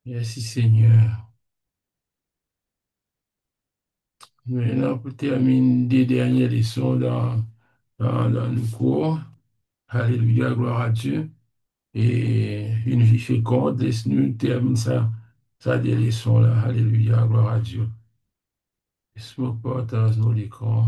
Merci Seigneur. Maintenant, pour terminer des dernières leçons dans nos cours, Alléluia, gloire à Dieu. Et une vie féconde, laisse-nous terminer ça des leçons là. Alléluia, gloire à Dieu. Laisse-moi partager nos l'écran.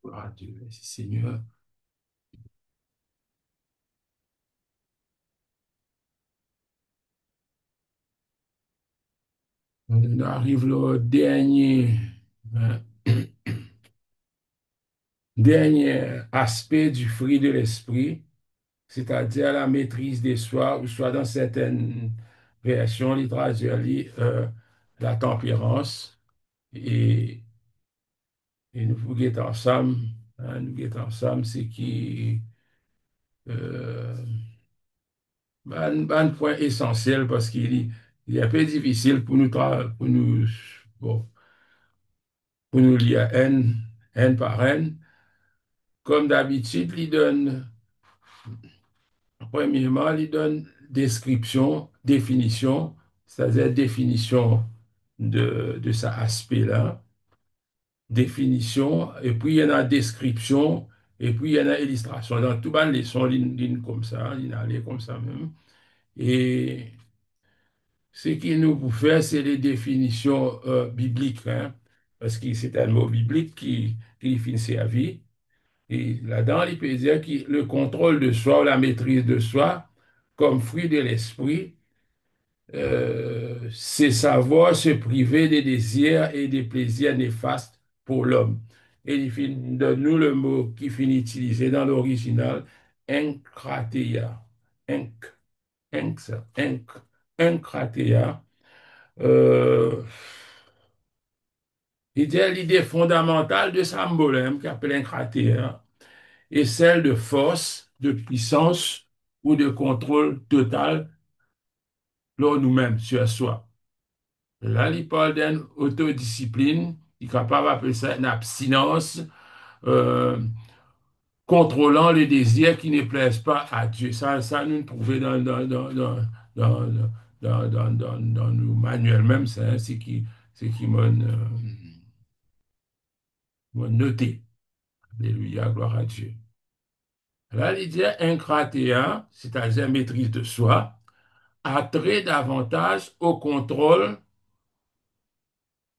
Gloire à Dieu. Merci Seigneur. On arrive au euh, dernier aspect du fruit de l'esprit, c'est-à-dire la maîtrise des soi, ou soit dans certaines versions littéraires, la tempérance. Et, et nous guettons ensemble, nous guettons ensemble, c'est qui euh, un point essentiel parce il est un peu difficile pour bon, pour nous lire N par N. Comme d'habitude, il donne, premièrement, il donne description, définition, c'est-à-dire définition de cet aspect-là, définition, et puis il y en a description, et puis il y en a illustration. Dans tout bas, les leçons, ligne comme ça, ligne aller comme ça même. Et ce qu'il nous faut faire, c'est les définitions bibliques, hein, parce que c'est un mot biblique qui définit sa vie. Et là-dedans, il peut dire que le contrôle de soi ou la maîtrise de soi, comme fruit de l'esprit, c'est savoir se priver des désirs et des plaisirs néfastes pour l'homme. Et donne-nous le mot qui finit utilisé dans l'original, enkrateia. Enk, enk, ça, enk, enkrateia. Euh, il dit l'idée fondamentale de Sambolem, qui appelle enkrateia, est celle de force, de puissance ou de contrôle total sur nous-mêmes, sur soi. Là, il parle d'une autodiscipline, il est capable d'appeler ça une abstinence, euh, contrôlant les désirs qui ne plaisent pas à Dieu. Ça nous le trouvons dans, dans nos manuels même, c'est qui m'a noté. Alléluia, gloire à Dieu. Là, il dit inkratéa, c'est-à-dire maîtrise de soi, a trait davantage au contrôle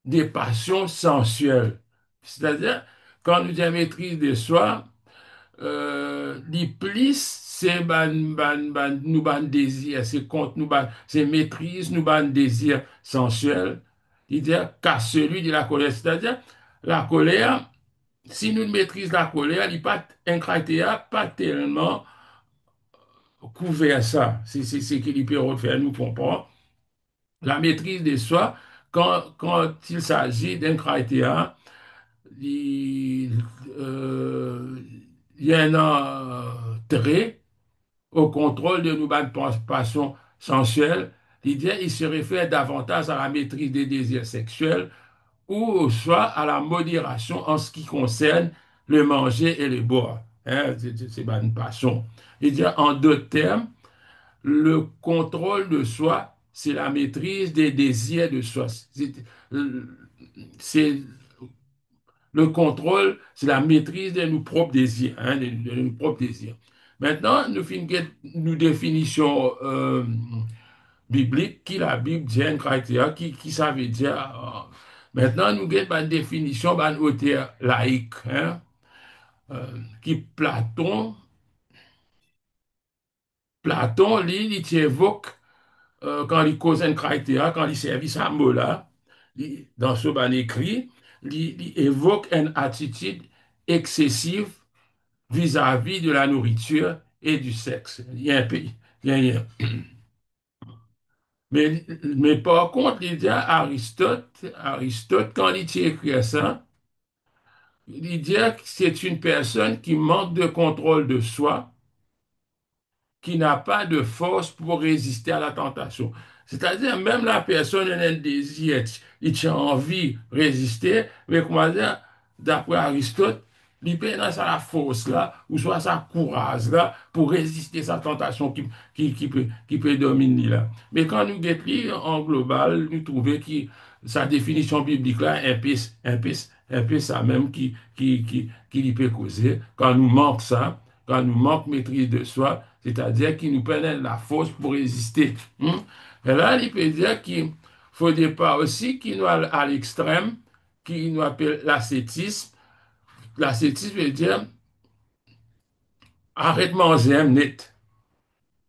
des passions sensuelles. C'est-à-dire, quand nous disons maîtrise de soi, les plis, c'est nous ban désir, c'est contre nous ban, c'est maîtrise nous ban désir sensuel. Il dit qu'à celui de la colère, c'est-à-dire la colère, si nous maîtrisons la colère, il n'est pas un critère pas tellement couvert ça. C'est ce qu'il peut faire nous comprendre. La maîtrise de soi, quand il s'agit d'un critère, il, euh, il y a un trait au contrôle de nos passions sensuelles. L'idée, il se réfère davantage à la maîtrise des désirs sexuels ou soit à la modération en ce qui concerne le manger et le boire. Hein, c'est une passion. Il dit en d'autres termes, le contrôle de soi, c'est la maîtrise des désirs de soi. C'est le contrôle, c'est la maîtrise de nos propres désirs, hein, de nos propres désirs. Maintenant, nous finissons une définition biblique qui la Bible dit un critère qui ça veut dire. Maintenant, nous avons une définition d'un auteur laïque, hein, euh, qui Platon, lui, il évoque quand il cause un critère, quand il servait ce mot-là, dans ce ban écrit, il évoque une attitude excessive vis-à-vis de la nourriture et du sexe. Il y a un pays. Mais par contre, il dit à Aristote, quand il écrit ça, il dit que c'est une personne qui manque de contrôle de soi qui n'a pas de force pour résister à la tentation. C'est-à-dire, même la personne a un désir, il a envie de résister, mais comment dire, d'après Aristote, il peut dans sa force là, ou soit sa courage là, pour résister à sa tentation qui peut dominer là. Mais quand nous guettons en global, nous trouvons que sa définition biblique là, un peu ça même qui lui peut causer. Quand nous manque ça, quand nous manque maîtrise de soi, c'est-à-dire qu'il nous prenne la force pour résister. Et là, il peut dire qu'il faut pas aussi qu'il nous à l'extrême, qu'il nous appelle l'ascétisme. L'ascétisme veut dire arrête de manger net,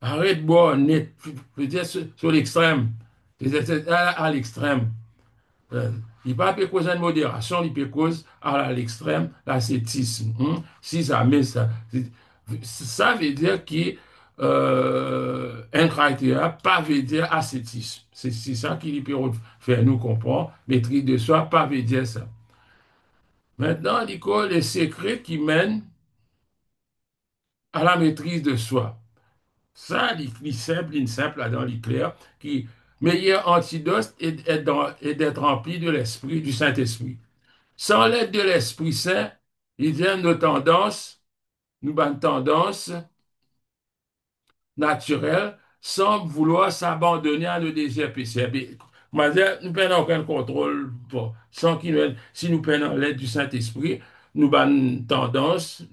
arrête de boire net, veut dire sur l'extrême, c'est à l'extrême. Euh, il ne peut pas causer de modération, il peut causer à l'extrême l'ascétisme. Si ça met ça, ça veut dire que un critère pas veut dire ascétisme. C'est ça qui peut faire nous comprendre. Maîtrise de soi pas veut dire ça. Maintenant, il y a les secrets qui mènent à la maîtrise de soi. Ça, il simple là dans l'éclair, qui meilleur antidote est d'être rempli de l'esprit, du Saint-Esprit. Sans l'aide de l'Esprit Saint, il y a nos tendances, nous bonnes tendances naturelles, sans vouloir s'abandonner à nos désirs péchés. Moi, nous prenons aucun contrôle, bon, sans qu'il nous, si nous prenons l'aide du Saint-Esprit, nous bonnes tendances,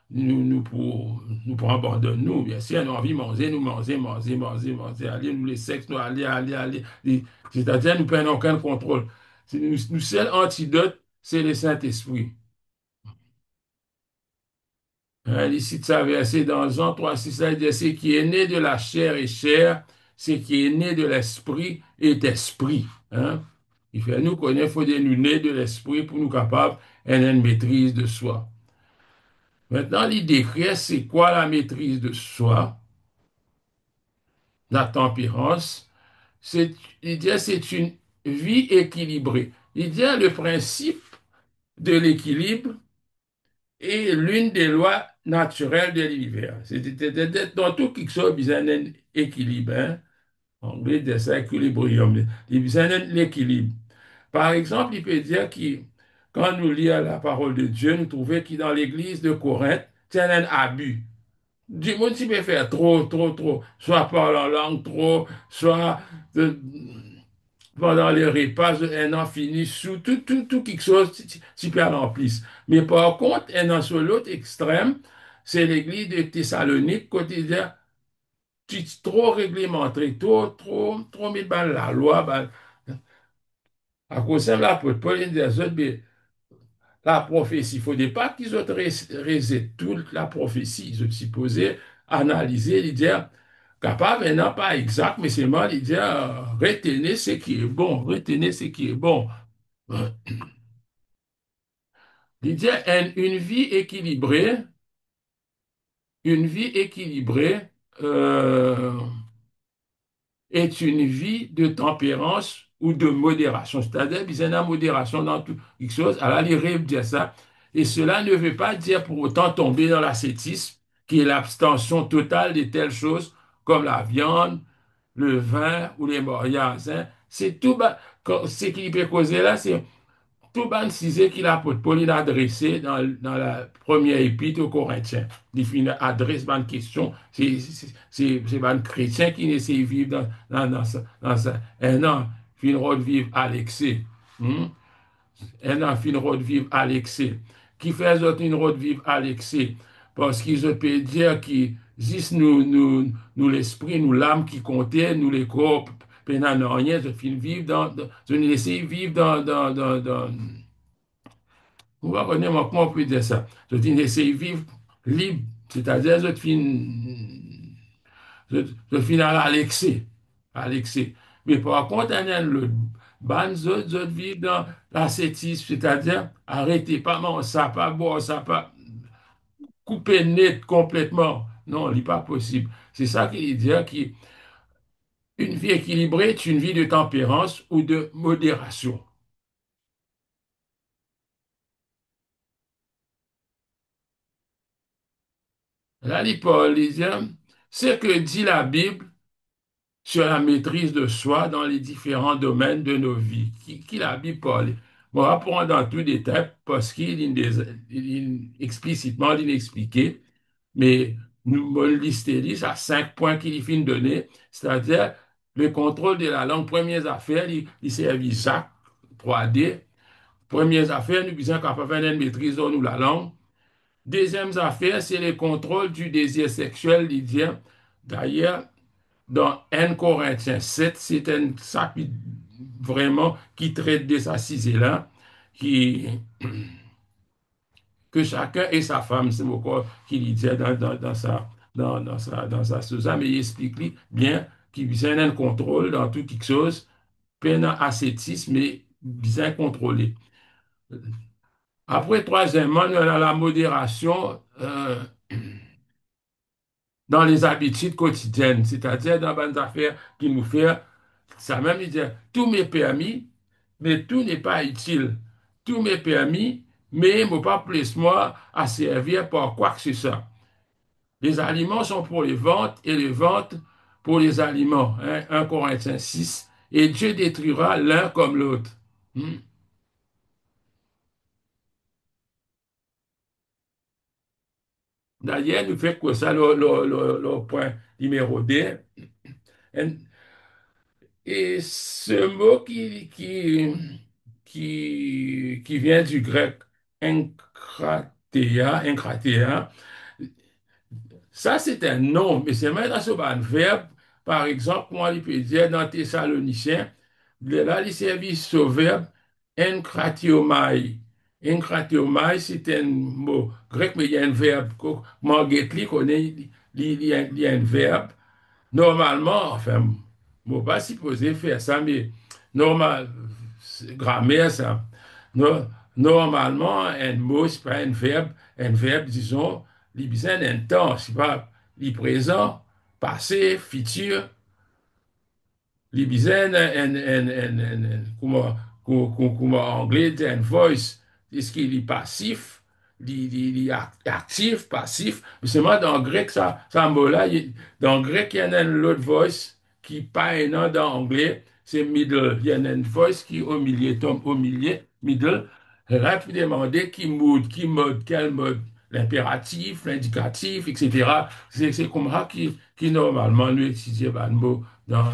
nous pour abandonner nous, bien sûr, nous envie de manger, manger, aller, nous les sexes, nous aller. C'est-à-dire, nous prenons aucun contrôle. Nous seul antidote, c'est le Saint-Esprit. Hein, ici, ça verset dans Jean 3, 6, ça dit, ce qui est né de la chair est chair, ce qui est né de l'esprit est esprit. Hein? Il fait nous connaître, il faut nous nés de l'esprit pour nous capables d'avoir une maîtrise de soi. Maintenant, il décrit c'est quoi la maîtrise de soi, la tempérance. Il dit c'est une vie équilibrée. Il dit le principe de l'équilibre est l'une des lois naturelles de l'univers. C'est dans tout quelque chose, il y a un équilibre. Hein? En anglais, il dit ça équilibrium. Il y a un équilibre. Par exemple, il peut dire que quand nous lisons la parole de Dieu, nous trouvons que dans l'église de Corinthe, c'est un abus. Du monde qui peut faire trop. Soit parler en langue trop, soit pendant les repas, un an fini sous tout quelque chose super remplisse. Mais par contre, un an sur l'autre extrême, c'est l'église de Thessalonique, quotidien, trop réglementé, trop mis dans la loi. À cause de la Paul des autres, mais la prophétie, il ne faudrait pas qu'ils aient reset toute la prophétie. Ils ont supposé analyser, les dire, capable, non pas exact, mais seulement les dire, retenez ce qui est bon, retenez ce qui est bon. Il dit, une vie équilibrée euh, est une vie de tempérance ou de modération. C'est-à-dire, il y a une modération dans toute chose. Alors, les rêves disent ça. Et cela ne veut pas dire pour autant tomber dans l'ascétisme, qui est l'abstention totale de telles choses comme la viande, le vin ou les moriages. Hein. C'est tout, ce qui peut causer là, c'est tout ban cisé qu'il l'apôtre Paul il a adressé dans la première épître aux Corinthiens. Il fait une adresse, une question. C'est un chrétien qui essaie de vivre un an, fin de vivre à l'excès. Hmm? Un an, fin de vivre à l'excès. Qui fait autres une de vivre à l'excès? Parce qu'ils peuvent dire qu'ils juste nous l'esprit, nous l'âme qui comptait, nous les corps, pénal rien, je fin vivre je nous laisser vivre vous comprenez, moi, comment on peut dire ça? Je dis, essayer de vivre libre, c'est-à-dire, je finis à l'excès, à l'excès. Mais par contre, il y a le ban, je vivre dans l'ascétisme, c'est-à-dire, arrêtez pas manger ça, pas boire ça, pas couper net complètement. Non, il n'est pas possible. C'est ça qu'il dit, qu'une vie équilibrée est une vie de tempérance ou de modération. Là, il parle, il dit, ce que dit la Bible sur la maîtrise de soi dans les différents domaines de nos vies. Qui la Bible parle. Bon, on va prendre dans tout détail parce qu'il est explicitement il est expliqué, mais nous me lister à 5 points qu'il finit de donner, c'est-à-dire le contrôle de la langue. Premières affaires, il servi Jacques 3D. Premières affaires, nous disons qu'à faire une maîtrise de nous la langue. Deuxième affaire, c'est le contrôle du désir sexuel, il dit. D'ailleurs, dans 1 Corinthiens 7, c'est un chapitre vraiment qui traite de sa là qui, que chacun et sa femme, c'est pourquoi qu'il dit dans sa Susan, mais il explique bien qu'il vient un contrôle dans toute quelque chose, peine ascétisme, mais bien contrôlé. Après, troisièmement, nous avons la modération dans les habitudes quotidiennes, c'est-à-dire dans les affaires qui nous font, ça même dire, tout m'est permis, mais tout n'est pas utile. Tout m'est permis, mais il ne faut pas plus moi à servir pour quoi que ce soit. Les aliments sont pour les ventes et les ventes pour les aliments. Hein, 1 Corinthiens 6. Et Dieu détruira l'un comme l'autre. Hmm. D'ailleurs, nous fait que ça le point numéro 2. Et ce mot qui vient du grec enkratéa, ça c'est un nom, mais c'est même sur un verbe. Par exemple, moi, il peut dire dans Thessaloniciens, là, il servi ce verbe enkratiomai. Enkratiomai, c'est un mot grec, mais il y a un verbe. Marguerite connaît, il y a un verbe. Normalement, enfin, moi, pas supposé faire ça, mais normal, grammaire, ça. No- Normalement, un mot, c'est pas un verbe, disons, il besoin d'un temps, c'est pas le présent, passé, futur, Libizène, comment anglais dit un voice, est-ce qu'il est passif, il est actif, passif. Mais c'est moi dans le grec, ça mot-là, dans le grec, il y a un autre voice qui pas un nom dans l'anglais, c'est middle. Il y a une voice qui est au milieu, tombe au milieu, middle. Et là, puis demander qui mode, quel mode, l'impératif, l'indicatif, etc. C'est comme ça qui normalement nous étudions le mot dans,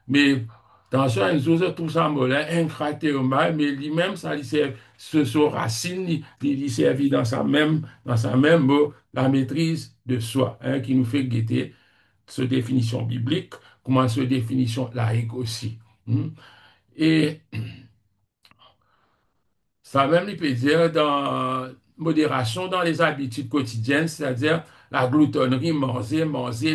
mais dans ça, nous autres, tout ça, là, un cratère mal, mais lui-même, ça, son racine, il servit dans sa même mot, la maîtrise de soi, hein, qui nous fait guetter cette définition biblique, comment cette définition laïque aussi. Hmm. Et ça même, il peut dire dans modération dans les habitudes quotidiennes, c'est-à-dire la gloutonnerie, manger,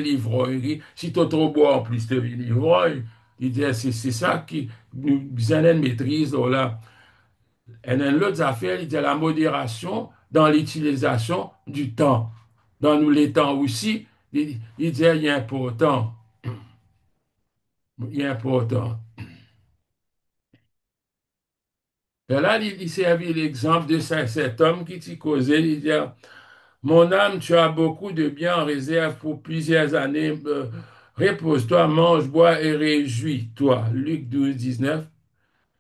l'ivrognerie. Si tu trop bois en plus de l'ivrogne, il dit c'est ça qui nous besoin d'une maîtrise. Oh là. Et dans l'autre affaire, il dit la modération dans l'utilisation du temps. Dans nous les temps aussi, il dit il est important. Il est important. Et là, il servi l'exemple de cet homme qui t'y causait, il dit mon âme, tu as beaucoup de biens en réserve pour plusieurs années. Repose-toi, mange, bois et réjouis-toi. Luc 12, 19.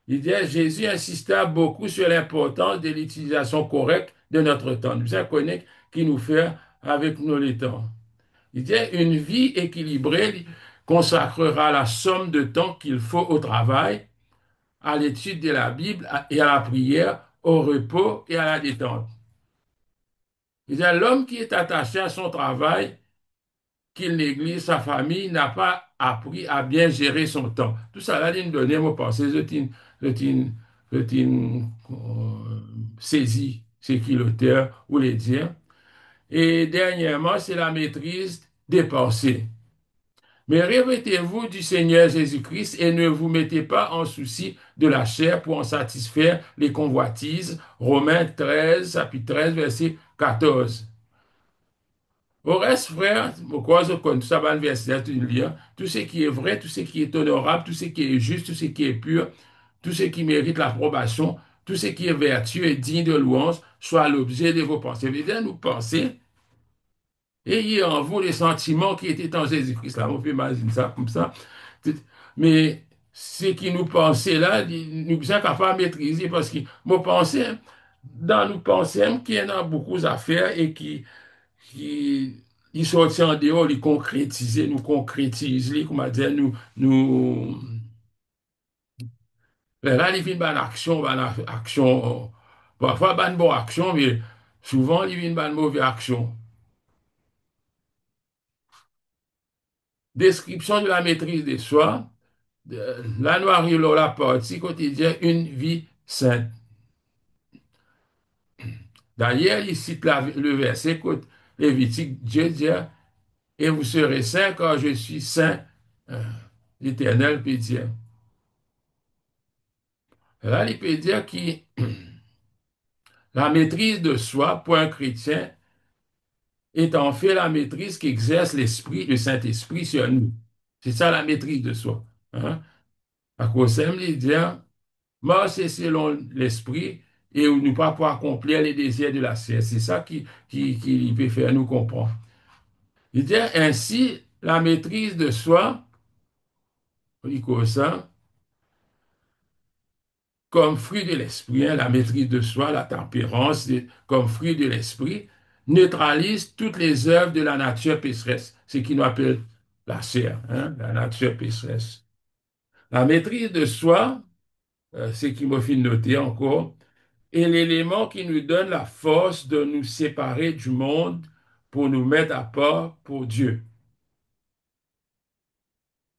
Il dit, Jésus insista beaucoup sur l'importance de l'utilisation correcte de notre temps. Nous savons qui nous fait avec nos le temps. Il dit, une vie équilibrée consacrera la somme de temps qu'il faut au travail, à l'étude de la Bible et à la prière, au repos et à la détente. Il dit, l'homme qui est attaché à son travail, qu'il néglige sa famille, n'a pas appris à bien gérer son temps. Tout ça, là, il me donnait mon pensée, saisi ce qui l'auteur voulait dire. Et dernièrement, c'est la maîtrise des pensées. Mais revêtez-vous du Seigneur Jésus-Christ et ne vous mettez pas en souci de la chair pour en satisfaire les convoitises. Romains 13, chapitre 13, verset 14. Au reste, frère, pourquoi je connais ça, va le verset, tu lis, tout ce qui est vrai, tout ce qui est honorable, tout ce qui est juste, tout ce qui est pur, tout ce qui mérite l'approbation, tout ce qui est vertueux et digne de louange, soit l'objet de vos pensées. Vous nous penser, Ayez en vous les sentiments qui étaient en Jésus-Christ. Là, on peut imaginer ça comme ça. Mais ce qui nous pensait là, nous sommes capables de maîtriser parce que nos pensées, dans nos pensées, qu'il y en a beaucoup à faire et qui ils sortent en dehors, ils concrétiser, nous concrétiser, comment dire, là, ils viennent par action, parfois, pas une bonne action, mais souvent, ils viennent par une mauvaise action. Description de la maîtrise de soi. Là, nous arrivons à la partie quotidienne, une vie sainte. D'ailleurs, il cite le verset, écoute, Lévitique, Dieu dit, et vous serez saints car je suis saint, euh, l'Éternel peut dire. Là, il peut dire que la maîtrise de soi, pour un chrétien, est en fait la maîtrise qu'exerce l'Esprit, le Saint-Esprit sur nous. C'est ça la maîtrise de soi. Hein? À cause de il dit, marcher selon l'Esprit et nous pas pour accomplir les désirs de la chair. C'est ça qui peut faire nous comprendre. Il dit ainsi, la maîtrise de soi, il cause ça, comme fruit de l'esprit, hein, la maîtrise de soi, la tempérance, comme fruit de l'esprit, neutralise toutes les œuvres de la nature pécheresse, ce qui nous appelle la chair, hein, la nature pécheresse. La maîtrise de soi, ce qui me fait noter encore, est l'élément qui nous donne la force de nous séparer du monde pour nous mettre à part pour Dieu.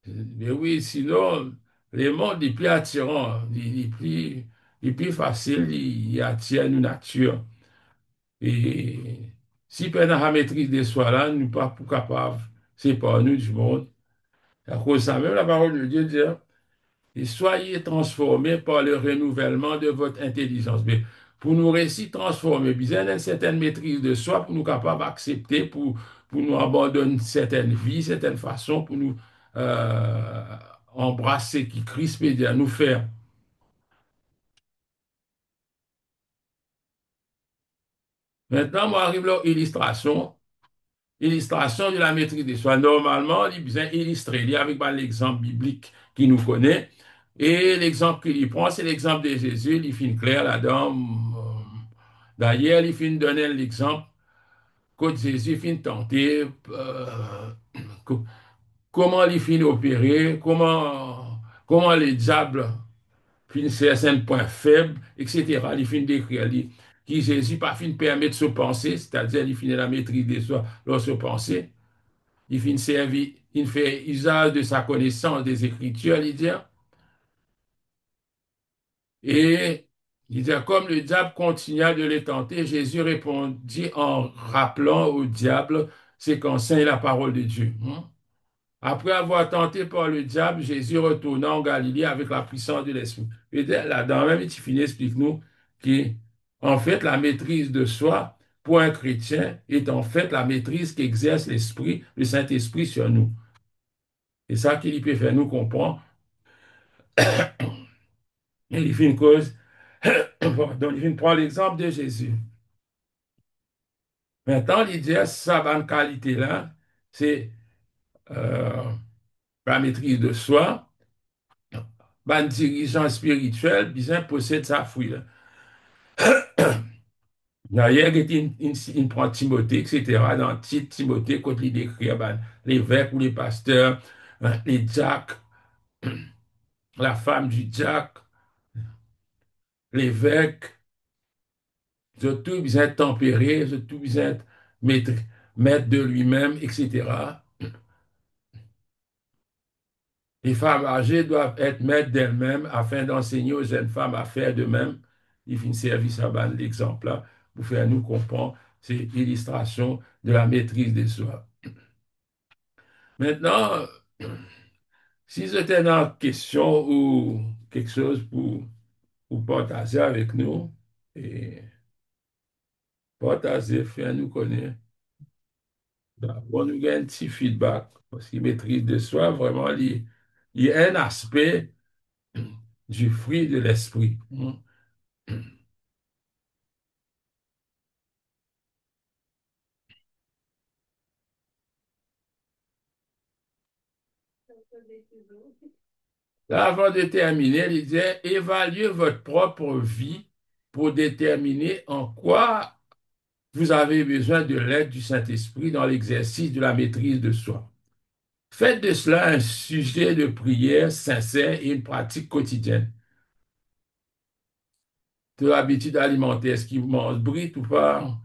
Mais oui, sinon, le monde est plus attirant, il est plus facile, il attire une nature. Et si pendant la maîtrise de soi là, nous ne sommes pas capables, c'est pas nous du monde. À cause de ça même, la parole de Dieu dit, et soyez transformés par le renouvellement de votre intelligence. Mais pour nous réussir transformer, besoin d'une certaine maîtrise de soi, pour nous capables d'accepter, pour nous abandonner une certaine vie, certaine façon, pour nous euh, embrasser qui Christ peut dire, nous faire. Maintenant, moi, arrive l'illustration. Illustration de la maîtrise de soi. Normalement, il vient illustrer, il y a avec l'exemple biblique qui nous connaît. Et l'exemple qu'il prend, c'est l'exemple de Jésus. Il finit clair là-dedans. D'ailleurs, il finit donner l'exemple quand Jésus finit tenter, comment il finit opérer, comment les diables finissent certains points faibles, etc. Il finit décrire qui Jésus pas finit permettre de se penser, c'est-à-dire il finit la maîtrise de soi lorsque penser. Il finit servir, il fait usage de sa connaissance des Écritures, il dit, et il dit, comme le diable continua de les tenter, Jésus répondit en rappelant au diable ce qu'enseigne la parole de Dieu. Hein. Après avoir tenté par le diable, Jésus retourna en Galilée avec la puissance de l'Esprit. Et là, dans la même Tifini explique-nous que, en fait, la maîtrise de soi, pour un chrétien, est en fait la maîtrise qu'exerce l'Esprit, le Saint-Esprit sur nous. C'est ça qui peut faire nous comprendre. Et il fait une cause. Donc, il prend l'exemple de Jésus. Maintenant, il dit, ça, bonne qualité-là, c'est euh, la maîtrise de soi. Ben, dirigeant spirituel, bien possède sa fruit. Là. D'ailleurs, il prend Timothée, etc. Dans Timothée, quand il décrit ben, l'évêque ou les pasteurs, ben, les diacres, la femme du diacre, l'évêque, surtout bien tempéré, surtout bien maître, maître de lui-même, etc. Les femmes âgées doivent être maîtres d'elles-mêmes afin d'enseigner aux jeunes femmes à faire de même. Il fait une service à ban l'exemple là pour faire nous comprendre. C'est l'illustration de la maîtrise de soi. Maintenant, si c'était une question ou quelque chose pour partager avec nous, et partager, faire nous connaître, on nous gagne un petit feedback parce qu'il maîtrise de soi, vraiment, il y a un aspect du fruit de l'esprit. Là, avant de terminer, il disait, évaluez votre propre vie pour déterminer en quoi vous avez besoin de l'aide du Saint-Esprit dans l'exercice de la maîtrise de soi. Faites de cela un sujet de prière sincère et une pratique quotidienne. De l'habitude alimentaire, est-ce qu'ils mangent brite ou pas?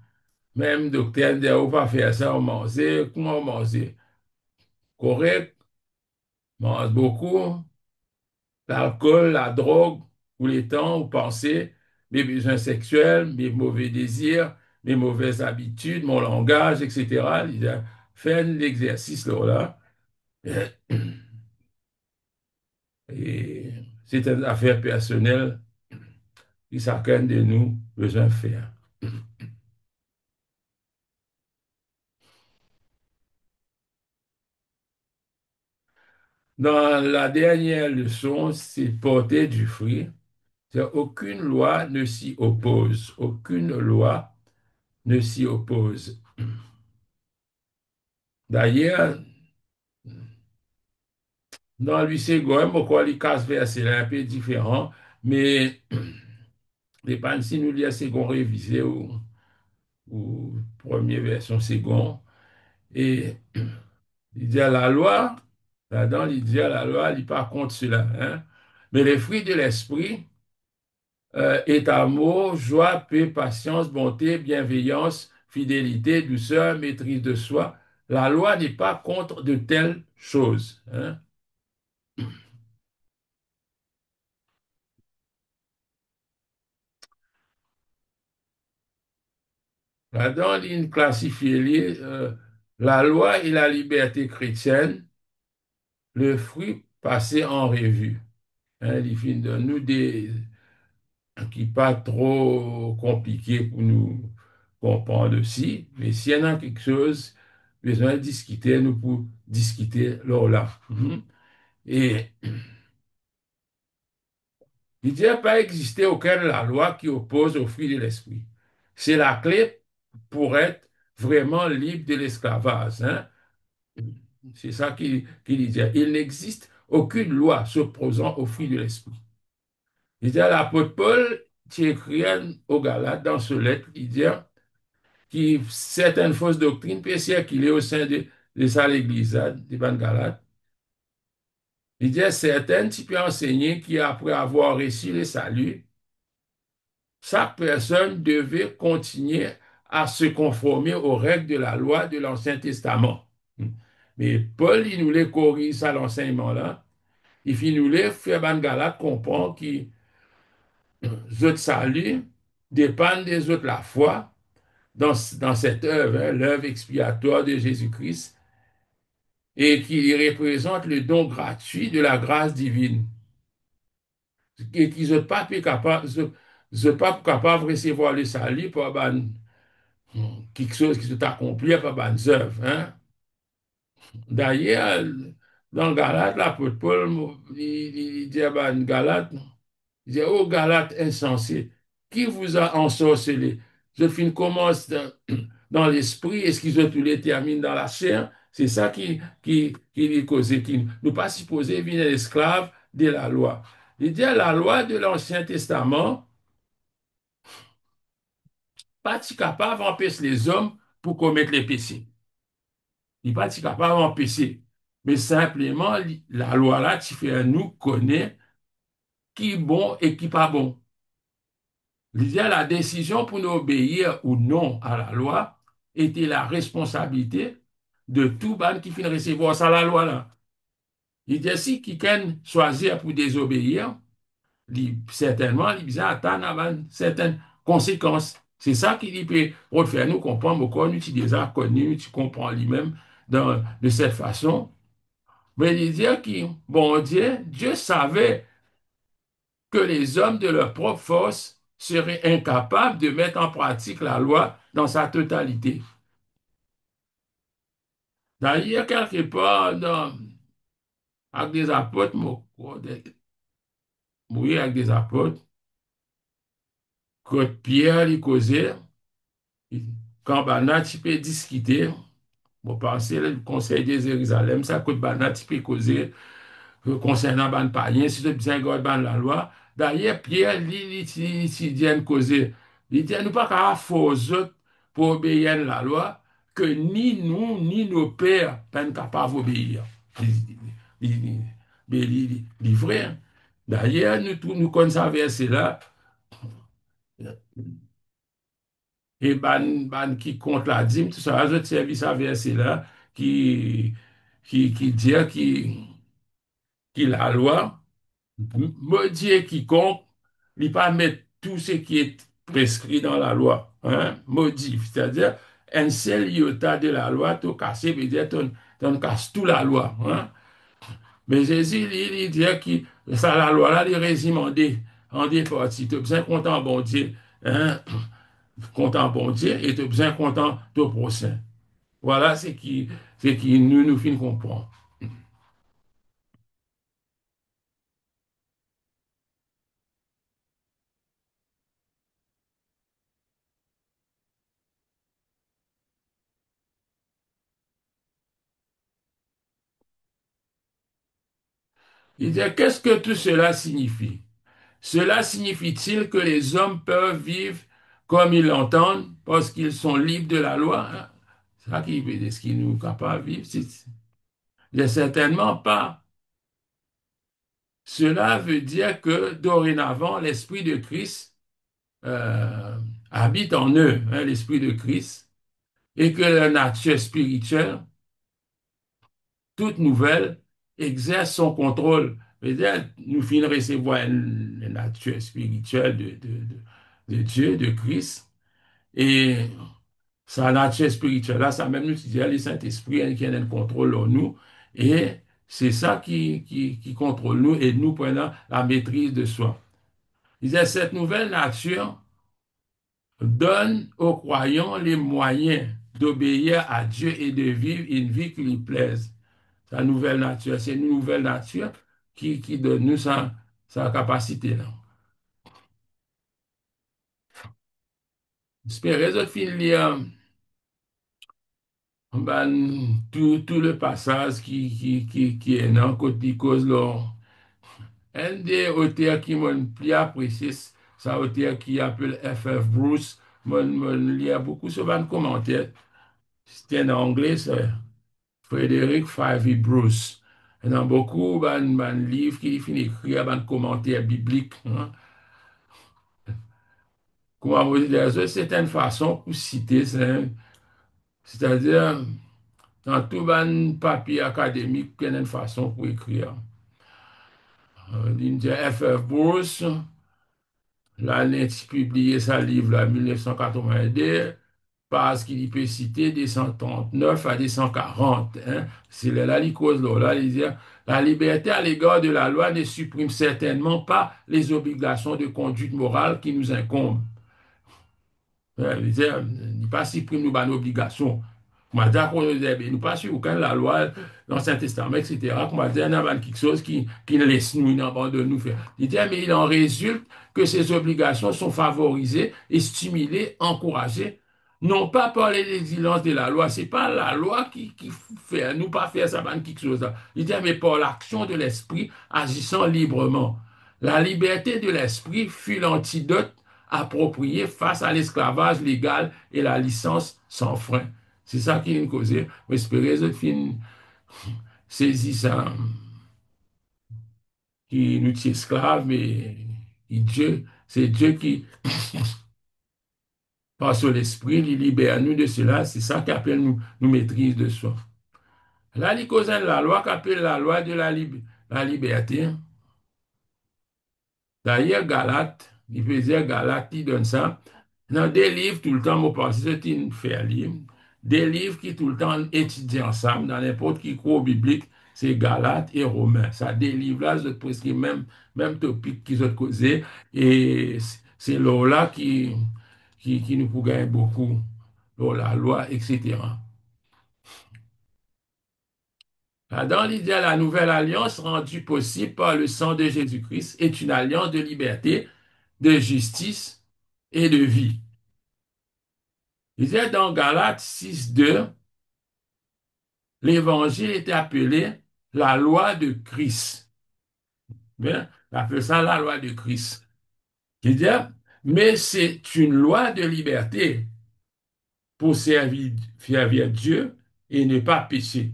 Même docteur dit, on va faire ça, on mange. Comment on mange? Correct, mange beaucoup. L'alcool, la drogue, ou les temps, ou penser, mes besoins sexuels, mes mauvais désirs, mes mauvaises habitudes, mon langage, etc. Il a fait l'exercice là. Et c'est une affaire personnelle que chacun de nous besoin faire. Dans la dernière leçon, c'est porter du fruit. Aucune loi ne s'y oppose. Aucune loi ne s'y oppose. D'ailleurs, dans lycée Goem, pourquoi les casse verset là un peu différent, mais dépend si nous lisons second révisé ou première version second. Et il dit à la loi, là-dedans, il dit à la loi, il pas contre cela. Hein? Mais les fruits de l'esprit est amour, joie, paix, patience, bonté, bienveillance, fidélité, douceur, maîtrise de soi. La loi n'est pas contre de telles choses. Hein? Là-dedans, il classifie la loi et la liberté chrétienne, le fruit passé en revue. Hein, il fait de nous des qui pas trop compliqué pour nous comprendre aussi, mais s'il y en a quelque chose, besoin de discuter, nous pour discuter là. Mhm. Et il n'y a pas existé aucune la loi qui oppose au fruit de l'esprit. C'est la clé pour être vraiment libre de l'esclavage. Hein. C'est ça qu'il dit. Il n'existe aucune loi s'opposant au fruit de l'esprit. Il dit à l'apôtre Paul, qui écrit aux Galates dans ce lettre, il dit que certaines fausses doctrines peuvent circuler au sein de ça, l'Église, hein, des bandes Galates. Il dit certaines, tu peux enseigner qu'après avoir reçu le salut, chaque personne devait continuer à se conformer aux règles de la loi de l'Ancien Testament. Mais Paul, il nous les corrige à l'enseignement-là. Il fait nous les faire ban Galate comprendre que les autres salut dépendent des autres la foi dans cette œuvre, hein, l'œuvre expiatoire de Jésus-Christ, et qui représente le don gratuit de la grâce divine. Et qu'ils ne sont pas capables, pas capables de recevoir le salut par ban, quelque chose qui s'est accompli par ban œuvres. Hein. D'ailleurs, dans Galate, l'apôtre Paul, il dit à ban Galate, il dit, oh Galates insensés, qui vous a ensorcelé? Je finis commence dans l'esprit et ce qu'ils ont tous les termine dans la chair. C'est ça qui est causé, qui nous pas supposé venir esclaves de la loi. Il dit, la loi de l'Ancien Testament, pas capable d'empêcher les hommes pour commettre les péchés. Il n'est pas capable d'empêcher. Mais simplement, la loi là, tu fais nous connaître qui est bon et qui n'est pas bon. La décision pour nous obéir ou non à la loi était la responsabilité de tout ban qui finit recevoir ça la loi là. Il dit si quelqu'un choisit pour désobéir, certainement, il va attendre certaines conséquences. C'est ça qui peut faire nous comprendre pourquoi nous utilisons déjà connu, tu comprends lui-même de cette façon. Mais il dit que, bon Dieu savait que les hommes de leur propre force seraient incapables de mettre en pratique la loi dans sa totalité. D'ailleurs, quelque part, avec des apôtres, oui, avec des apôtres, quand Pierre lui causait, quand Bana, tu peux discuter, Bon, pensez le conseil de Jérusalem, ça coûte banat, tu peux causer concernant ban païen, si tu as besoin de ban la loi. D'ailleurs, Pierre, il dit une cause. Il dit, nous pas qu'à force pour obéir à la loi, que ni nous, ni nos pères, pas capables d'obéir. Il vrai. Hein. D'ailleurs, nous connaissons ce verset-là, et ban qui compte la dîme, tout ça, je servis ce verset-là, qui, qui dit qui la loi, maudit quiconque, il pas mettre tout ce qui est prescrit dans la loi. Hein? Maudit, c'est-à-dire, un seul iota de la loi, tu casses, veut dire, tu casses toute la loi. Hein? Mais Jésus, il dit que ça, la loi, là, il résume en des parties. Tu as besoin de content bon Dieu, hein? Content bon Dieu, et tu as besoin de content ton prochain. Voilà ce qui nous fin comprendre. Il dit, qu'est-ce que tout cela signifie? Cela signifie-t-il que les hommes peuvent vivre comme ils l'entendent parce qu'ils sont libres de la loi? Hein? C'est ça qui veut dire ce qui nous capable de vivre. Certainement pas. Cela veut dire que dorénavant, l'Esprit de Christ habite en eux, hein, l'Esprit de Christ, et que la nature spirituelle, toute nouvelle, exerce son contrôle. C'est-à-dire, nous finissons de recevoir une nature spirituelle de Dieu, de Christ, et sa nature spirituelle, là, ça même nous dit, le Saint-Esprit hein, qui a un contrôle en nous, et c'est ça qui contrôle nous, et nous prenons la maîtrise de soi. Il disait, cette nouvelle nature donne aux croyants les moyens d'obéir à Dieu et de vivre une vie qui lui plaise. Sa nouvelle nature, c'est une nouvelle nature qui donne nous sa capacité. Là. J'espère que fin lire ben, tout le passage qui est dans côté cause là. Un des auteurs qui m'a plus apprécié, c'est un auteur qui appelle F.F. Bruce. M'a lit beaucoup sur un commentaire. C'était en anglais, c'est Frédéric Fivey Bruce. Il y a beaucoup de livres qui finissent écrire un commentaire biblique. Hein. Comment vous dire, c'est une façon pour citer, c'est-à-dire, dans tout un papier académique, il y a une façon pour écrire. L'Indien F.F. Bruce, l'année publié sa livre en 1982, parce qu'il peut citer des 139 à des 140. Hein. C'est la cause là, il dit, la liberté à l'égard de la loi ne supprime certainement pas les obligations de conduite morale qui nous incombent. Il pas supprime nous une obligation. Comment dire qu'on nous pas sur aucun la loi, l'Ancien Testament, etc. Comment dire, il y a quelque chose qui ne laisse nous, il abandonne nous faire. Il dit, mais il en résulte que ces obligations sont favorisées et stimulées, encouragées, non pas par les exigences de la loi. C'est pas la loi qui fait, nous pas faire ça, quelque chose. Là. Il dit, mais par l'action de l'esprit agissant librement. La liberté de l'esprit fut l'antidote approprié face à l'esclavage légal et la licence sans frein. C'est ça qui est causé. J'espère que fin saisi ça, qui nous tient esclaves, mais Dieu, c'est Dieu qui, par son esprit, il libère nous de cela. C'est ça qui appelle nous maîtrise de soi. Là, il cause de la loi qu'appelle la loi de la liberté. D'ailleurs, Galate, il veut dire Galate, il donne ça. Dans des livres, tout le temps, moi, pense que c'est une faire livre. Des livres qui tout le temps étudient ensemble, dans n'importe qui cours biblique, c'est Galates et Romains. Ça, des livres-là, je prescrit même topic qu'ils ont causé. Et c'est là qui nous pour gagner beaucoup. Là, la loi, etc. Dans l'idée, la nouvelle alliance rendue possible par le sang de Jésus-Christ est une alliance de liberté, de justice et de vie. Il disait dans Galates 6, 2, l'évangile était appelé la loi de Christ. Bien, on appelle ça la loi de Christ. Il dit, mais c'est une loi de liberté pour servir Dieu et ne pas pécher.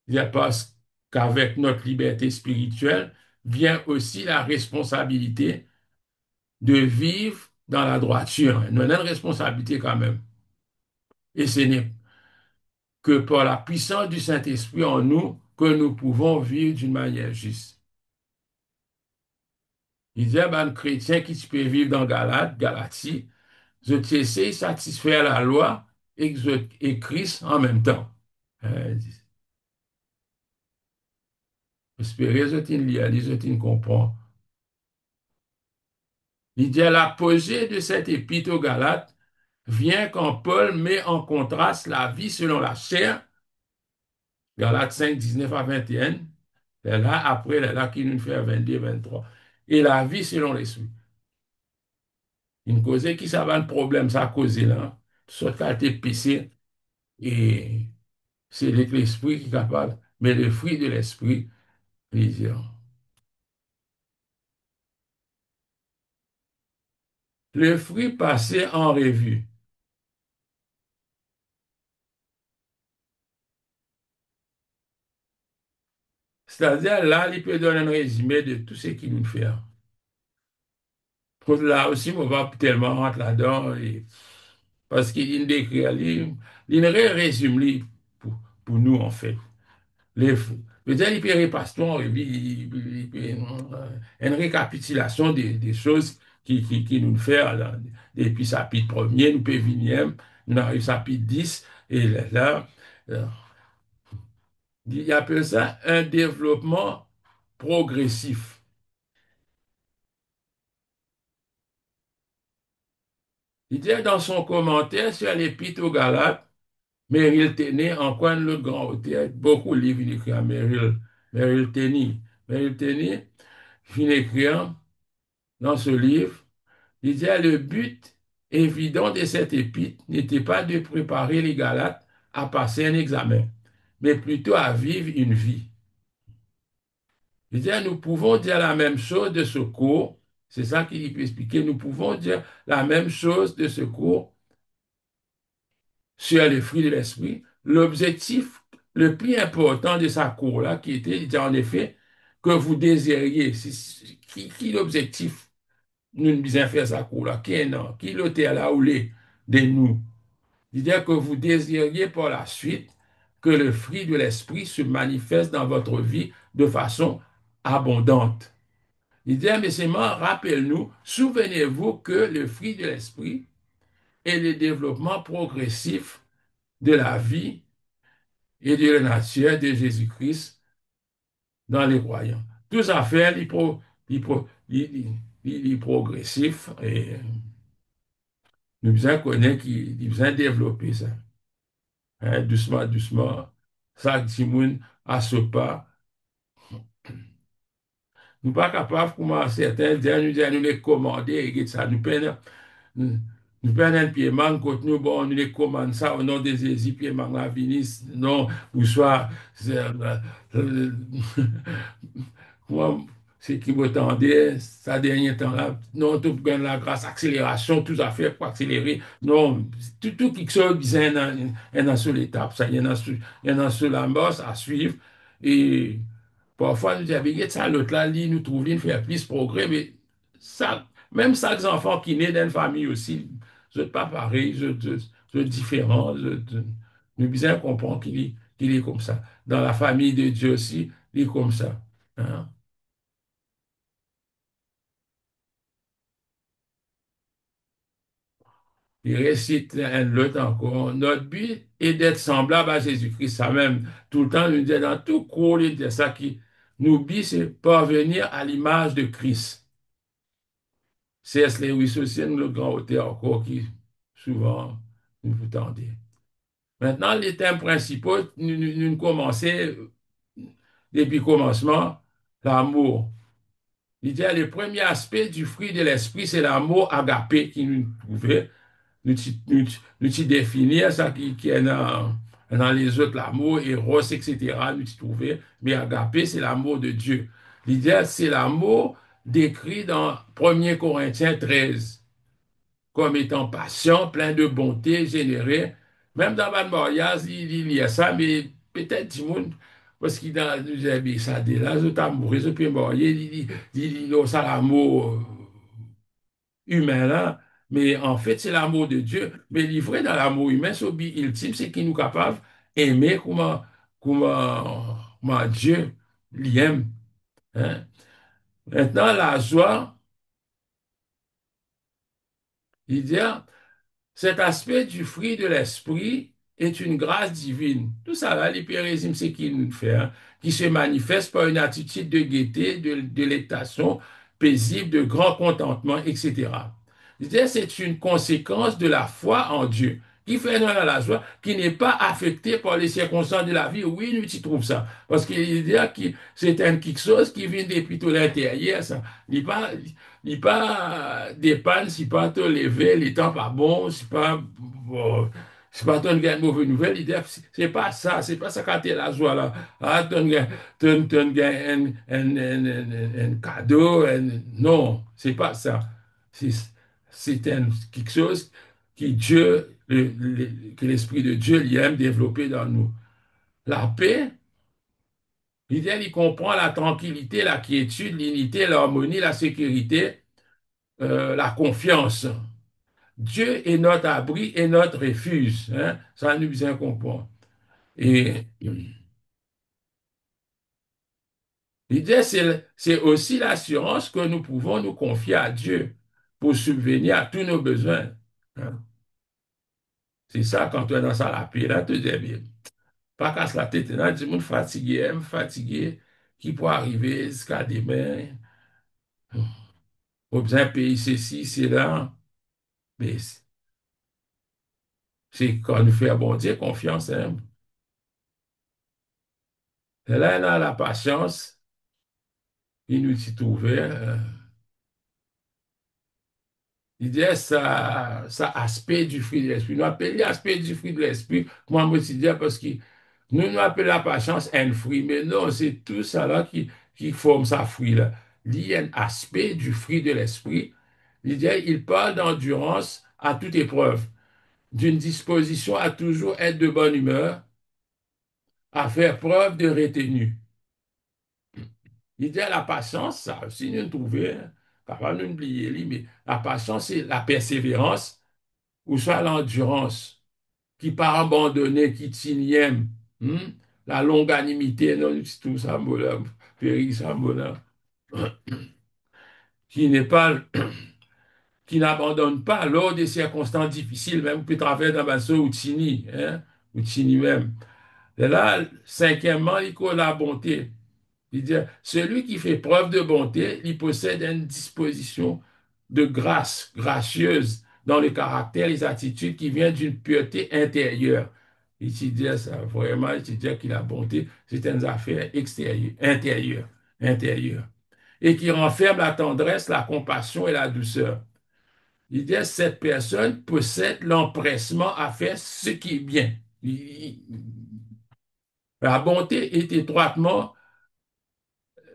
Il dit, parce qu'avec notre liberté spirituelle vient aussi la responsabilité de vivre dans la droiture. Nous avons une responsabilité quand même. Et ce n'est que par la puissance du Saint-Esprit en nous que nous pouvons vivre d'une manière juste. Il dit, ben, un chrétien qui peut vivre dans Galatie, je t'essaie de satisfaire la loi et Christ en même temps. Euh, Espérer, je t'en lis, je t'en comprends. Il dit, l'apogée de cette épître aux Galates vient quand Paul met en contraste la vie selon la chair, Galates 5, 19 à 21, et là, après, là, qui nous fait 22, 23, et la vie selon l'esprit. Une cause qui ça va le problème, ça a causé là, soit qualité PC, et c'est l'esprit qui est capable, mais le fruit de l'esprit, il dit, le fruit passé en revue. C'est-à-dire, là, il peut donner un résumé de tout ce qu'il nous fait. Là aussi, on va tellement rentrer là-dedans, parce qu'il décrit, il résume pour nous, en fait. Les, peut-être il peut repasser une récapitulation des choses qui nous fait là, depuis chapitre premier, nous peut venir, nous arrivons au chapitre 10, et là, euh, il appelle ça un développement progressif. Il dit dans son commentaire sur l'Épître aux Galates, Meryl Tenay, en coin le grand auteur, beaucoup de livres il écrit à Meryl Tenay. Meryl Tenay, il écrit dans ce livre, il dit le but évident de cette épître n'était pas de préparer les Galates à passer un examen, mais plutôt à vivre une vie. Il dit nous pouvons dire la même chose de ce cours, c'est ça qu'il peut expliquer, nous pouvons dire la même chose de ce cours sur les fruits de l'esprit. L'objectif le plus important de sa cour-là, qui était, il dit en effet, que vous désiriez. Qui l'objectif? Nous ne bien faire sa cour-là. Qui est non? Qui l'auteur là ou les de nous? Il dit que vous désiriez par la suite que le fruit de l'esprit se manifeste dans votre vie de façon abondante. Il dit, mais c'est moi, rappelle-nous, souvenez-vous que le fruit de l'esprit est le développement progressif de la vie et de la nature de Jésus-Christ dans les croyants. Tout ça fait progressif et nous besoin connaître nous besoin développer ça. Hein, doucement, doucement. Ça, Timoun, à ce pas. Nous pas capables, comme certains disent, nous les commander, et ça, nous prenons un paiement, quand nous les commandons ça au nom de Jésus, paiement la vinis, non, ou soit, euh, moi, ce qui m'attendait, ça dernier temps-là, non, tout gagne la grâce, accélération, tout à fait pour accélérer. Non, tout quelque chose, il y en a sur l'étape, ça, il y en a sur la bosse à suivre. Et parfois, nous disons, ça, l'autre là, nous trouve, il fait plus progrès, mais ça, même ça, les enfants qui naissent dans une famille aussi, je ne pas pareil, je différent, nous bien comprendre qu'il est comme ça. Dans la famille de Dieu aussi, il est comme ça. Hein. Il récite un autre encore. Notre but est d'être semblable à Jésus-Christ. Ça même, tout le temps, il nous dit dans tout cours, il dit ça qui nous but, c'est parvenir à l'image de Christ. C.S. Lewis aussi, le grand auteur encore qui souvent nous vous tendez. Maintenant, les thèmes principaux, nous commençons depuis le commencement, l'amour. Il dit le premier aspect du fruit de l'esprit, c'est l'amour agapé qui nous trouvait. Nous définir ça qui est dans Dans les autres, l'amour, Eros, etc., nous y trouvons. Mais agapé, c'est l'amour de Dieu. L'idéal, c'est l'amour décrit dans 1 Corinthiens 13 comme étant patient, plein de bonté, généreux. Même dans Van Morias, il y a ça, mais peut-être du monde, parce qu'il nous a mis ça de là, tout amoureux, tout puis mort, il dit, ça l'amour humain là, mais en fait, c'est l'amour de Dieu. Mais livré dans l'amour humain, c'est l'objet ultime, c'est qu'il nous est capable d'aimer comment Dieu l'aime. Hein. Maintenant, la joie, il dit, cet aspect du fruit de l'esprit est une grâce divine. Tout ça, là, l'hypérisme, c'est qu'il nous fait, hein, qui se manifeste par une attitude de gaieté, de délectation paisible, de grand contentement, etc. C'est une conséquence de la foi en Dieu qui fait nous la joie, qui n'est pas affectée par les circonstances de la vie. Oui, nous, tu trouves ça. Parce qu'il dit que c'est quelque chose qui vient depuis tout l'intérieur, ça. Il pas dépanne, si pas te lever, les temps pas bon, si pas bon, c'est pas ton gars une mauvaise nouvelle, il dit, c'est pas ça, c'est pas ça quand t'es la joie là. Ah, ton gars un cadeau, non, c'est pas ça. C'est quelque chose qui Dieu, que l'Esprit de Dieu lui aime développer dans nous. La paix, il comprend la tranquillité, la quiétude, l'unité, l'harmonie, la sécurité, la confiance. Dieu est notre abri et notre refuge. Hein? Ça nous bien comprendre. Et l'idée, c'est aussi l'assurance que nous pouvons nous confier à Dieu pour subvenir à tous nos besoins. Hein? C'est ça, quand tu es dans sa paix, là, tu dis bien. Pas casse la tête, là, du monde fatigué, qui peut arriver jusqu'à demain. Au besoin de payer ceci, c'est là. Mais c'est quand nous faisons bon Dieu confiance. Hein? Et là, on a la patience, il nous dit ouvert. L'idée, ça aspect du fruit de l'esprit. Nous appelons l'aspect du fruit de l'esprit, moi, moi, je dis parce que nous appelons la patience un fruit, mais non, c'est tout ça là qui forme sa fruit là. Il y a un aspect du fruit de l'esprit. L'idée, il parle d'endurance à toute épreuve, d'une disposition à toujours être de bonne humeur, à faire preuve de retenue. L'idée, la patience, ça, si nous trouvons, capable de nous oublier, mais la patience, c'est la persévérance ou soit l'endurance, qui pas abandonner, qui tient, la longanimité, non, c'est tout ça, là, péri, ça, là, qui n'est pas, qui n'abandonne pas lors des circonstances difficiles, même peut traverser dans ma ou tini, hein, ou tini même. Et là, cinquièmement, il y a la bonté. Il dit, celui qui fait preuve de bonté, il possède une disposition de grâce, gracieuse dans le caractère, les attitudes qui viennent d'une pureté intérieure. Il dit ça, vraiment, il dit que la bonté, c'est une affaire extérieure, intérieure, intérieure, et qui renferme la tendresse, la compassion et la douceur. Il dit, cette personne possède l'empressement à faire ce qui est bien. La bonté est étroitement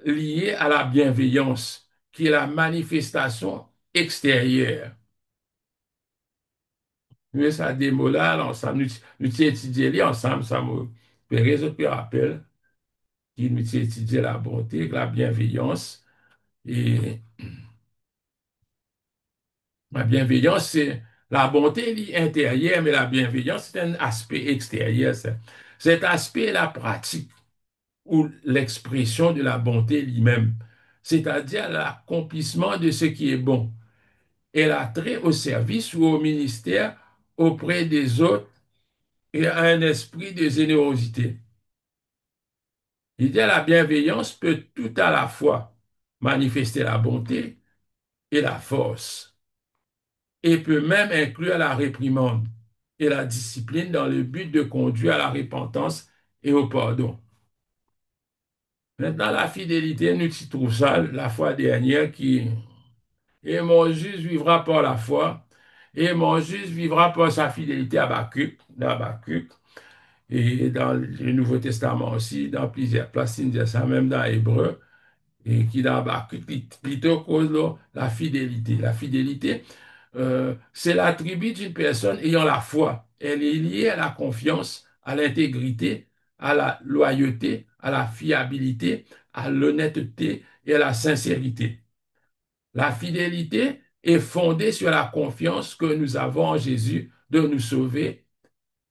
lié à la bienveillance, qui est la manifestation extérieure. Mais ça démo là, ensemble, nous étudié ensemble, ça me fait rappel, qui nous étudié la bonté, la bienveillance. Et la bienveillance, c'est la bonté intérieure, mais la bienveillance, c'est un aspect extérieur. Ça. Cet aspect est la pratique ou l'expression de la bonté lui-même, c'est-à-dire l'accomplissement de ce qui est bon. Elle a trait au service ou au ministère auprès des autres et a un esprit de générosité. Il dit la bienveillance peut tout à la fois manifester la bonté et la force, et peut même inclure la réprimande et la discipline dans le but de conduire à la repentance et au pardon. Maintenant, la fidélité, nous y trouvons ça la fois dernière qui et mon juste vivra par la foi, et mon juste vivra par sa fidélité à Habakkuk. Et dans le Nouveau Testament aussi, dans plusieurs places, il dit ça, même dans Hébreu, et qui dans plutôt cause la fidélité. La fidélité, c'est l'attribut d'une personne ayant la foi. Elle est liée à la confiance, à l'intégrité, à la loyauté, à la fiabilité, à l'honnêteté et à la sincérité. La fidélité est fondée sur la confiance que nous avons en Jésus de nous sauver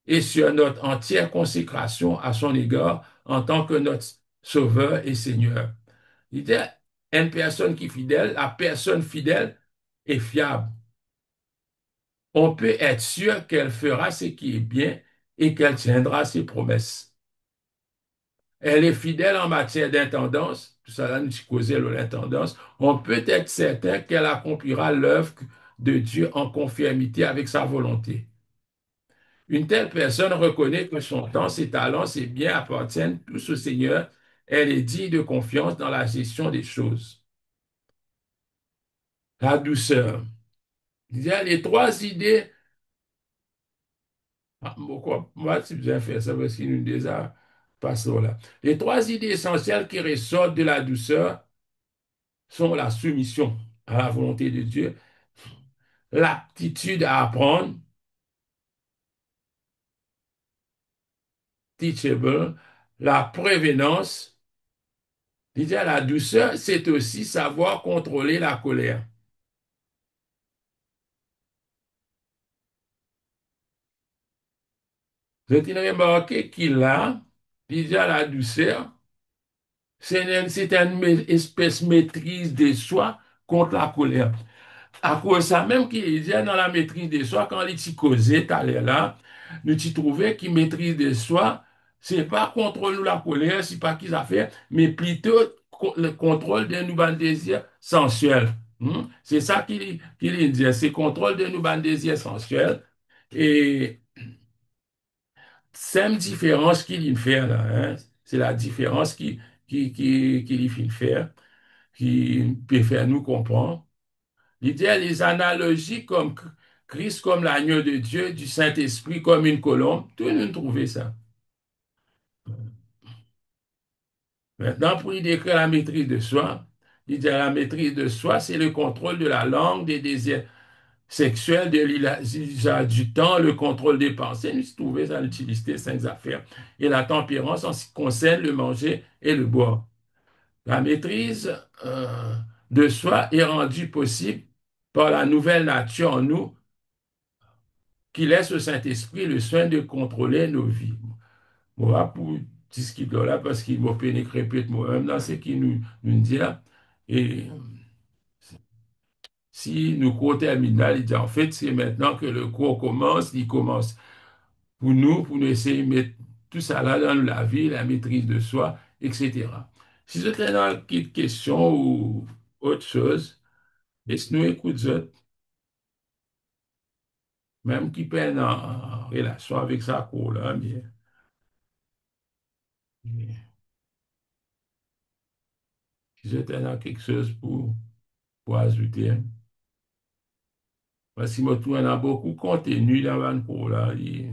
et sur notre entière consécration à son égard en tant que notre Sauveur et Seigneur. Il dit, une personne qui est fidèle, la personne fidèle est fiable. On peut être sûr qu'elle fera ce qui est bien et qu'elle tiendra ses promesses. Elle est fidèle en matière d'intendance, tout ça là nous causait l'intendance. On peut être certain qu'elle accomplira l'œuvre de Dieu en conformité avec sa volonté. Une telle personne reconnaît que son temps, ses talents, ses biens appartiennent tous au Seigneur. Elle est digne de confiance dans la gestion des choses. La douceur. Il y a les trois idées. Pourquoi moi, si vous avez fait ça, parce qu'il nous déjà passé là. Les trois idées essentielles qui ressortent de la douceur sont la soumission à la volonté de Dieu, l'aptitude à apprendre, teachable, la prévenance. Il y a la douceur, c'est aussi savoir contrôler la colère. Vous avez remarqué qu'il a, déjà la douceur, c'est une espèce de maîtrise de soi contre la colère. À cause de ça, même qu'il dit dans la maîtrise de soi, quand il t'y causait, t'allais là, nous t'y trouvais qu'il maîtrise de soi, c'est pas contrôle la colère, c'est pas qu'ils a fait, mais plutôt le contrôle de nos désirs sensuels. C'est ça qu'il dit, c'est contrôle de nos désirs sensuels. Et c'est une différence qu'il fait là, hein. C'est la différence qu'il fait faire, qui peut faire nous comprendre. L'idée, les analogies comme Christ comme l'agneau de Dieu, du Saint-Esprit comme une colombe, tout nous trouvons ça. Maintenant, pour y décrire la maîtrise de soi, il dit la maîtrise de soi, c'est le contrôle de la langue, des désirs sexuels, de l'usage du temps, le contrôle des pensées. Nous trouvons ça l'utilité, cinq affaires. Et la tempérance en ce qui concerne le manger et le boire. La maîtrise de soi est rendue possible par la nouvelle nature en nous qui laisse au Saint-Esprit le soin de contrôler nos vies. Moi, pour discuter là, parce qu'il m'a pénétré répète moi-même dans ce qu'il nous dit là. Et si nous cours terminal, il dit en fait, c'est maintenant que le cours commence, il commence pour nous essayer de mettre tout ça là dans la vie, la maîtrise de soi, etc. Si vous êtes dans une petite question ou autre chose, laissez-nous écouter, même qui peine en relation avec sa cour là, bien. Si j'étais dans quelque chose pour ajouter, hein. Parce qu'il me trouve, il y a beaucoup de contenu dans le cours là. Il y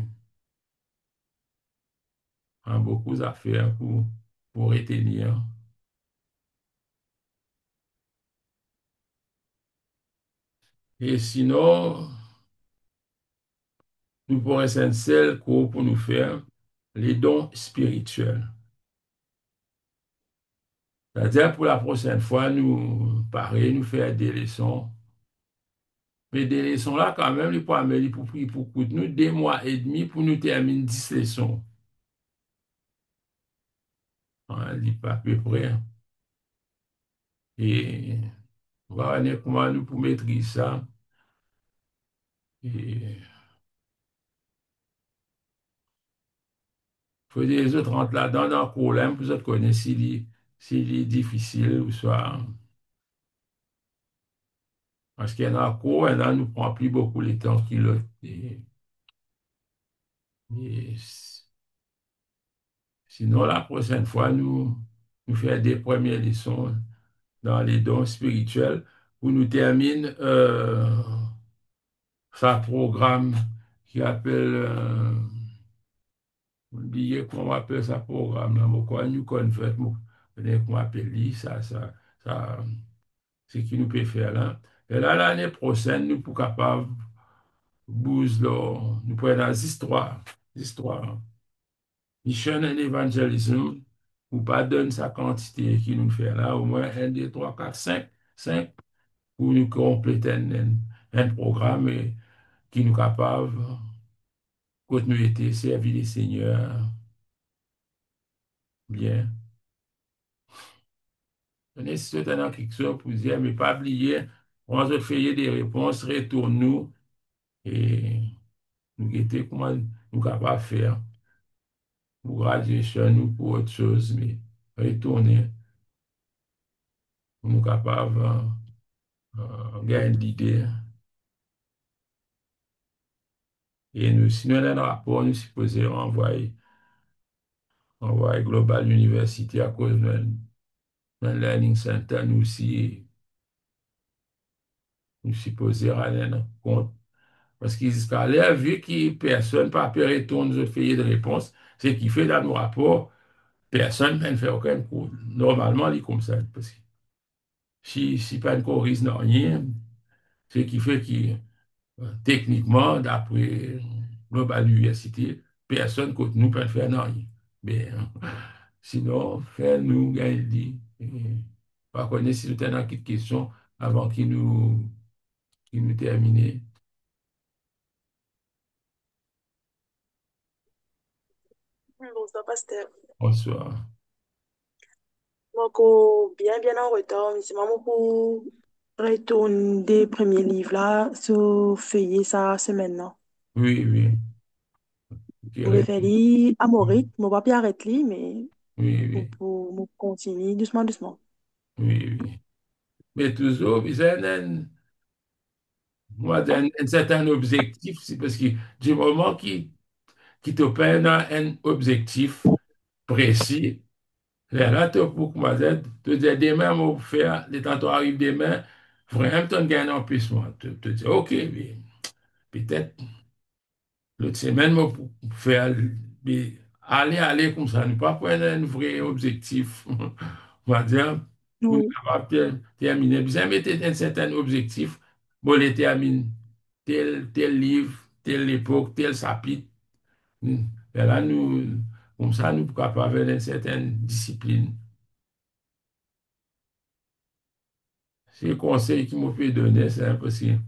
a beaucoup d'affaires pour retenir. Et sinon, nous pourrions c'est un seul cours pour nous faire les dons spirituels. C'est-à-dire, pour la prochaine fois, nous, pareil, nous faire des leçons. Mais des leçons là, quand même, il faut amener pour nous 2 mois et demi pour nous terminer 10 leçons. Hein, il pas à peu près. Et voilà comment nous pour maîtriser ça. Et faut que les autres rentrent là-dedans dans le problème, pour les autres connaissent s'il est difficile ou soit. Parce qu'il y en a cours, il y en a nous prend plus beaucoup le temps qu'il l'autre. Et sinon, la prochaine fois, nous faire des premières leçons dans les dons spirituels où nous termine sa programme qui appelle oublié comment on appelle ça programme là, mais quoi, nous convert, comment on appelle ça, c'est qui nous peut faire là. Et là, l'année prochaine, nous pour capable, bouge là, nous prenons des histoires, mission and evangelism, ou pas donner sa quantité qui nous fait là, au moins un 2 3 4 5 pour nous compléter un programme qui nous capable, continuer à servir les seigneurs bien. On est certainement quelque chose pour dire, mais pas oublier, on se fait des réponses, retourne-nous et nous guetter comment nous capables de faire pour graduation ou pour autre chose, mais retourner, pour nous capables gagner l'idée. Et nous, si nous avons un rapport, nous supposons envoyer Global University à cause de notre Learning Center, nous aussi, nous supposons rendre compte. Parce qu'ils jusqu'à vu que personne, pas peut retourner nous faire de réponse, c'est qui fait dans nos rapports, personne ne fait aucun cours. Normalement, il est comme ça. Parce que si pas une corrige, non, rien, ce qui fait que techniquement, d'après Global University, personne ne nous peut faire non, rien. Mais sinon, faire nous gagner. Par contre, si nous avons une question avant qu'il nous termine. Bonsoir, pasteur. Bonsoir. Donc, bien en retard, mais c'est vraiment pour retourner des premiers livres là, sur feuiller ça semaine là. Oui, oui. Pour le Ok, faire lire à mon oui, rythme, mon papier arrête lire, mais oui, pour continuer doucement, doucement. oui, oui. Mais toujours, il y a moi, un certain objectif, c'est parce que du moment qui te prennent un objectif précis, là, tu pour moi, te dire demain, on va faire, les temps arrivent demain, vraiment, tu gagnes en plus, moi. Te dire, OK, mais peut-être l'autre semaine, on va faire, mais aller comme ça, ne pas prendre un vrai objectif, on va dire, pour nous Oui, capables de terminer. Bien, mettre un certain objectif, bon, les termine, tel livre, telle époque, tel chapitre. Et là, nous, comme ça, nous sommes capables d'une certaine discipline. C'est le conseil qu'il m'a fait donner, c'est impossible.